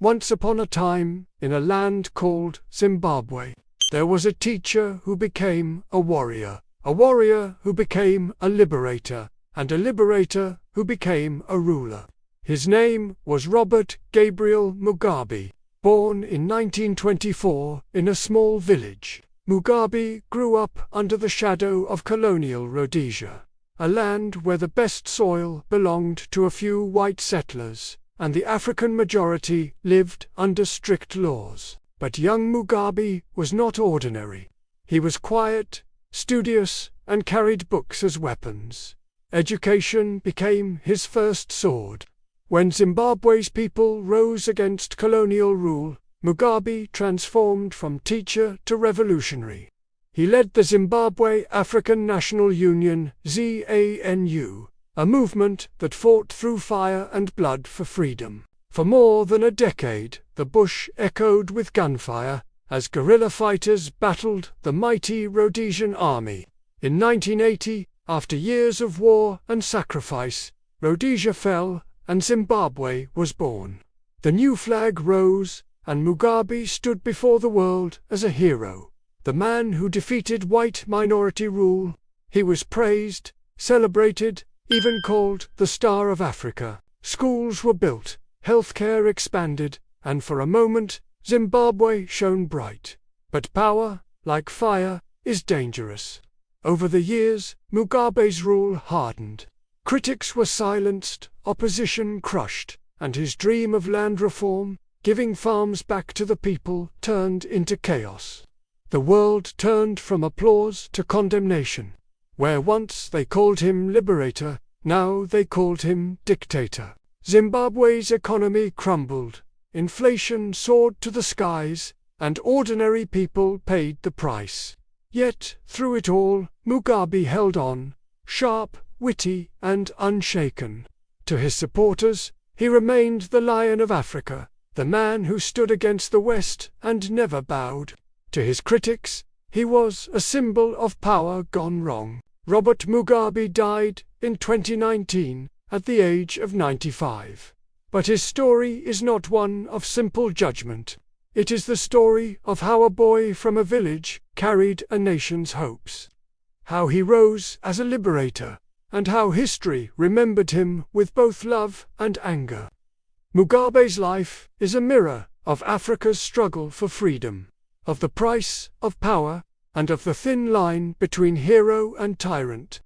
Once upon a time, in a land called Zimbabwe, there was a teacher who became a warrior who became a liberator, and a liberator who became a ruler. His name was Robert Gabriel Mugabe. Born in 1924 in a small village, Mugabe grew up under the shadow of colonial Rhodesia, a land where the best soil belonged to a few white settlers, and the African majority lived under strict laws. But young Mugabe was not ordinary. He was quiet, studious, and carried books as weapons. Education became his first sword. When Zimbabwe's people rose against colonial rule, Mugabe transformed from teacher to revolutionary. He led the Zimbabwe African National Union (ZANU), a movement that fought through fire and blood for freedom. For more than a decade, the bush echoed with gunfire as guerrilla fighters battled the mighty Rhodesian army. In 1980, after years of war and sacrifice, Rhodesia fell and Zimbabwe was born. The new flag rose, and Mugabe stood before the world as a hero, the man who defeated white minority rule. He was praised, celebrated, even called the Star of Africa. Schools were built, healthcare expanded, and for a moment, Zimbabwe shone bright. But power, like fire, is dangerous. Over the years, Mugabe's rule hardened. Critics were silenced, opposition crushed, and his dream of land reform, giving farms back to the people, turned into chaos. The world turned from applause to condemnation. Where once they called him liberator, now they called him dictator. Zimbabwe's economy crumbled, inflation soared to the skies, and ordinary people paid the price. Yet, through it all, Mugabe held on, sharp, witty, and unshaken. To his supporters, he remained the Lion of Africa, the man who stood against the West and never bowed. To his critics, he was a symbol of power gone wrong. Robert Mugabe died in 2019 at the age of 95. But his story is not one of simple judgment. It is the story of how a boy from a village carried a nation's hopes. How he rose as a liberator, and how history remembered him with both love and anger. Mugabe's life is a mirror of Africa's struggle for freedom, of the price of power, and of the thin line between hero and tyrant.